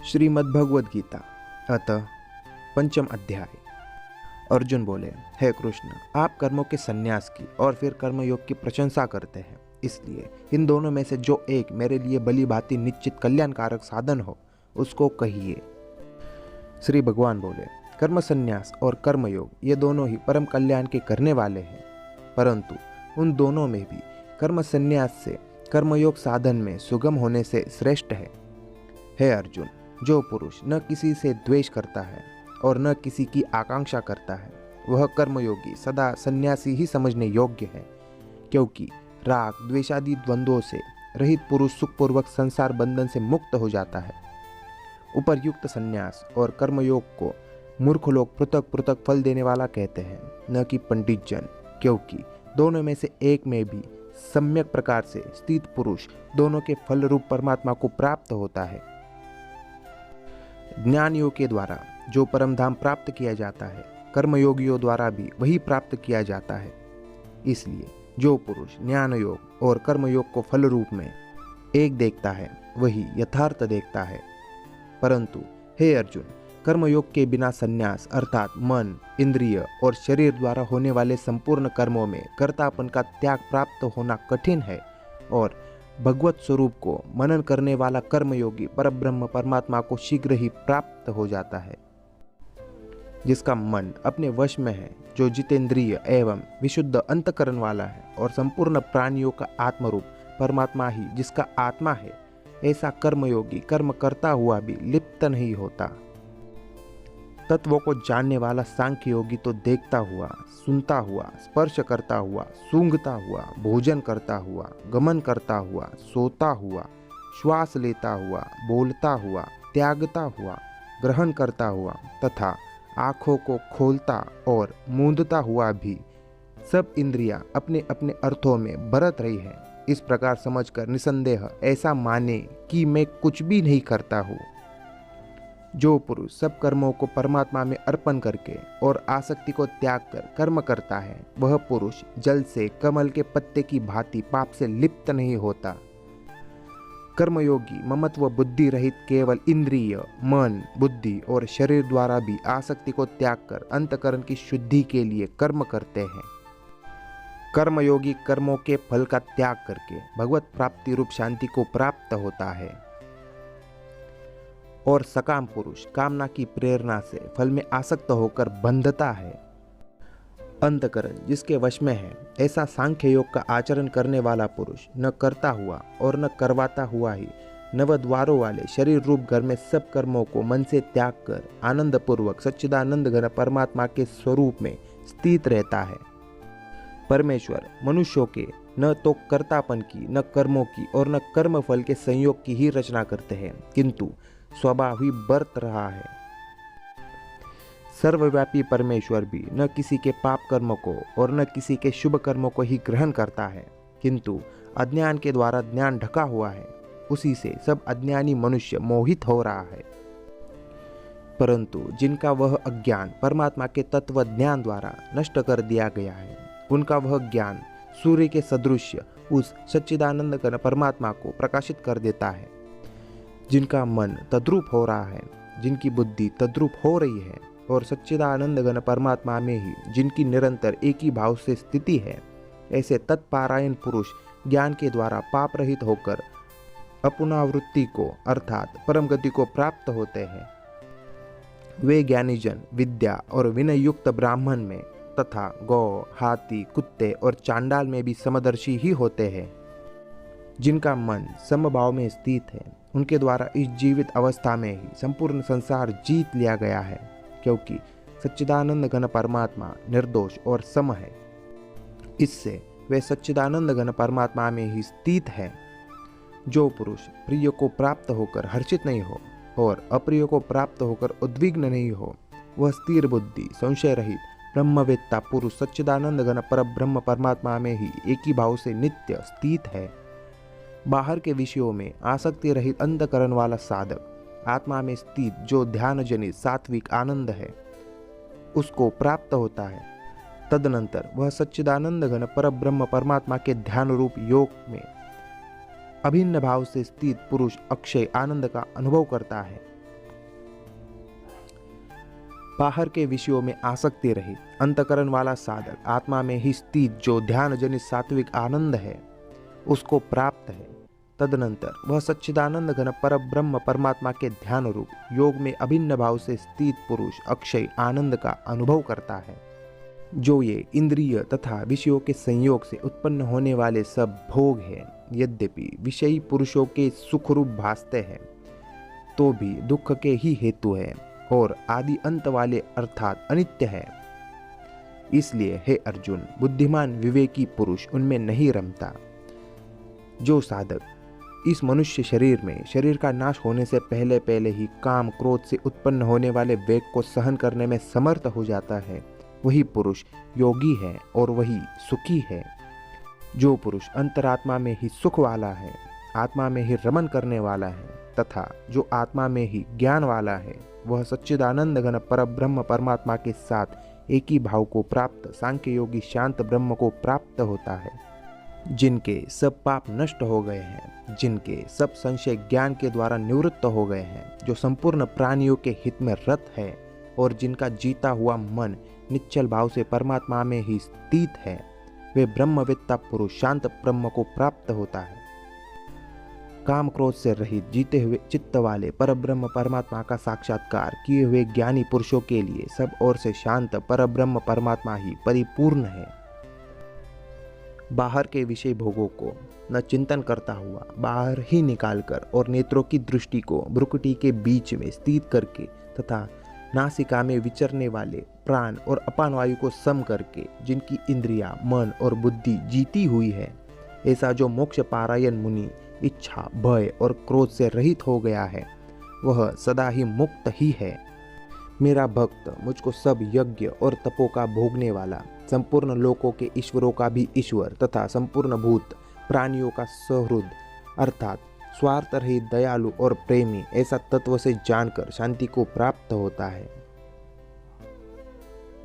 श्रीमद्भगवद गीता अतः पंचम अध्याय। अर्जुन बोले, हे कृष्ण, आप कर्मों के संन्यास की और फिर कर्मयोग की प्रशंसा करते हैं, इसलिए इन दोनों में से जो एक मेरे लिए भली भांति निश्चित कल्याणकारक साधन हो उसको कहिए। श्री भगवान बोले, कर्म संन्यास और कर्मयोग ये दोनों ही परम कल्याण के करने वाले हैं, परंतु उन दोनों में भी कर्म संन्यास से कर्मयोग साधन में सुगम होने से श्रेष्ठ है। हे अर्जुन, जो पुरुष न किसी से द्वेष करता है और न किसी की आकांक्षा करता है, वह कर्मयोगी सदा सन्यासी ही समझने योग्य है, क्योंकि राग द्वेषादि द्वंद्वों से रहित पुरुष सुखपूर्वक संसार बंधन से मुक्त हो जाता है। उपर्युक्त संन्यास और कर्मयोग को मूर्ख लोग पृथक पृथक फल देने वाला कहते हैं, न कि पंडित जन, क्योंकि दोनों में से एक में भी सम्यक प्रकार से स्थित पुरुष दोनों के फल रूप परमात्मा को प्राप्त होता है। ज्ञान योग के द्वारा जो परम धाम प्राप्त किया जाता है, कर्मयोगियों द्वारा भी वही प्राप्त किया जाता है। इसलिए जो पुरुष ज्ञान योग और कर्मयोग को फल रूप में एक देखता है, वही यथार्थ देखता है। परंतु हे अर्जुन, कर्मयोग के बिना संन्यास अर्थात मन, इंद्रिय और शरीर द्वारा होने वाले संपूर्ण कर्मों में कर्तापन का त्याग प्राप्त होना कठिन है, और भगवत स्वरूप को मनन करने वाला कर्मयोगी परब्रह्म परमात्मा को शीघ्र ही प्राप्त हो जाता है। जिसका मन अपने वश में है, जो जितेंद्रिय एवं विशुद्ध अंतकरण वाला है और संपूर्ण प्राणियों का आत्मरूप परमात्मा ही जिसका आत्मा है, ऐसा कर्मयोगी कर्म करता हुआ भी लिप्त नहीं होता। तत्वों को जानने वाला सांख्य योगी तो देखता हुआ, सुनता हुआ, स्पर्श करता हुआ, सूंघता हुआ, भोजन करता हुआ, गमन करता हुआ, सोता हुआ, श्वास लेता हुआ, बोलता हुआ, त्यागता हुआ, ग्रहण करता हुआ तथा आँखों को खोलता और मूंदता हुआ भी सब इंद्रियां अपने अपने अर्थों में बरत रही है, इस प्रकार समझकर निसंदेह ऐसा माने कि मैं कुछ भी नहीं करता हूँ। जो पुरुष सब कर्मों को परमात्मा में अर्पण करके और आसक्ति को त्याग कर कर्म करता है, वह पुरुष जल से कमल के पत्ते की भांति पाप से लिप्त नहीं होता। कर्मयोगी ममत्व बुद्धि रहित केवल इंद्रिय, मन, बुद्धि और शरीर द्वारा भी आसक्ति को त्याग कर अंतकरण की शुद्धि के लिए कर्म करते हैं। कर्मयोगी कर्मों के फल का त्याग करके भगवत प्राप्ति रूप शांति को प्राप्त होता है, और सकाम पुरुष कामना की प्रेरणा से फल में आसक्त होकर बंधता है। अंतकरण जिसके वश में है, ऐसा सांख्य योग का आचरण करने वाला पुरुष न करता हुआ और न करवाता हुआ ही नवद्वारों वाले शरीर रूप घर में सब कर्मों को मन से त्याग कर आनंद पूर्वक सच्चिदानंद घन परमात्मा के स्वरूप में स्थित रहता है। परमेश्वर मनुष्यों के न तो कर्तापन की, न कर्मों की और न कर्म फल के संयोग की ही रचना करते हैं, किंतु स्वभाव ही बरत रहा है। सर्वव्यापी परमेश्वर भी न किसी के पाप कर्मों को और न किसी के शुभ कर्मों को ही ग्रहण करता है, किंतु अज्ञान के द्वारा ज्ञान ढका हुआ है, उसी से सब अज्ञानी मनुष्य मोहित हो रहा है। परंतु जिनका वह अज्ञान परमात्मा के तत्व ज्ञान द्वारा नष्ट कर दिया गया है, उनका वह ज्ञान सूर्य के सदृश उस सच्चिदानंद घन परमात्मा को प्रकाशित कर देता है। जिनका मन तद्रूप हो रहा है, जिनकी बुद्धि तद्रूप हो रही है और सच्चिदानंद घन परमात्मा में ही जिनकी निरंतर एक ही भाव से स्थिति है, ऐसे तत्पारायण पुरुष ज्ञान के द्वारा पाप रहित होकर अपुनावृत्ति को अर्थात परम गति को प्राप्त होते हैं। वे ज्ञानी जन विद्या और विनय युक्त ब्राह्मण में तथा गौ, हाथी, कुत्ते और चांडाल में भी समदर्शी ही होते हैं। जिनका मन समभाव में स्थित है, उनके द्वारा इस जीवित अवस्था में ही संपूर्ण संसार जीत लिया गया है, क्योंकि सच्चिदानंद घन परमात्मा निर्दोष और सम है। इससे वे सच्चिदानंद घन परमात्मा में ही स्थित है। जो पुरुष प्रिय को प्राप्त होकर हर्षित नहीं हो और अप्रिय को प्राप्त होकर उद्विग्न नहीं हो, वह स्थिर बुद्धि संशय रहित ब्रह्मवेत्ता पुरुष सच्चिदानंद घन पर ब्रह्म परमात्मा में ही एक ही भाव से नित्य स्थित है। बाहर के विषयों में आसक्ति रहित अंतकरण वाला साधक आत्मा में स्थित जो ध्यान जनित सात्विक आनंद है, उसको प्राप्त होता है। तदनंतर वह सच्चिदानंद घन पर ब्रह्म परमात्मा के ध्यान रूप योग में अभिन्न भाव से स्थित पुरुष अक्षय आनंद का अनुभव करता है। बाहर के विषयों में आसक्ति रहित अंतकरण वाला साधक आत्मा में ही स्थित जो ध्यान जनित सात्विक आनंद है उसको प्राप्त है। तदनंतर वह सच्चिदानंद घन पर ब्रह्म परमात्मा के ध्यान रूप योग में अभिन्न भाव से स्थित पुरुष अक्षय आनंद का अनुभव करता है। जो ये इंद्रिय तथा विषयों के संयोग से उत्पन्न होने वाले सब भोग हैं, यद्यपि विषयी पुरुषों के सुखरूप भासते हैं तो भी दुख के ही हेतु है और आदि अंत वाले अर्थात अनित्य है। इसलिए हे अर्जुन, बुद्धिमान विवेकी पुरुष उनमें नहीं रमता। जो साधक इस मनुष्य शरीर में शरीर का नाश होने से पहले पहले ही काम क्रोध से उत्पन्न होने वाले वेग को सहन करने में समर्थ हो जाता है, वही पुरुष योगी है और वही सुखी है। जो पुरुष अंतरात्मा में ही सुख वाला है, आत्मा में ही रमन करने वाला है तथा जो आत्मा में ही ज्ञान वाला है, वह सच्चिदानंद घन परब्रह्म परमात्मा के साथ एक ही भाव को प्राप्त सांख्य योगी शांत ब्रह्म को प्राप्त होता है। जिनके सब पाप नष्ट हो गए हैं, जिनके सब संशय ज्ञान के द्वारा निवृत्त हो गए हैं, जो संपूर्ण प्राणियों के हित में रत है और जिनका जीता हुआ मन निश्चल भाव से परमात्मा में ही स्थित है, वे ब्रह्मवेत्ता पुरुष शांत ब्रह्म को प्राप्त होता है। काम क्रोध से रहित जीते हुए चित्त वाले परब्रह्म परमात्मा का साक्षात्कार किए हुए ज्ञानी पुरुषों के लिए सब ओर से शांत परब्रह्म परमात्मा ही परिपूर्ण है। बाहर के विषय भोगों को न चिंतन करता हुआ बाहर ही निकालकर और नेत्रों की दृष्टि को भ्रुकुटी के बीच में स्थित करके तथा नासिका में विचरने वाले प्राण और अपान वायु को सम करके जिनकी इंद्रियां, मन और बुद्धि जीती हुई है, ऐसा जो मोक्ष पारायण मुनि इच्छा, भय और क्रोध से रहित हो गया है, वह सदा ही मुक्त ही है। मेरा भक्त मुझको सब यज्ञ और तपों का भोगने वाला, संपूर्ण लोकों के ईश्वरों का भी ईश्वर तथा संपूर्ण भूत प्राणियों का सहृद अर्थात स्वार्थ रहित दयालु और प्रेमी ऐसा तत्व से जानकर शांति को प्राप्त होता है।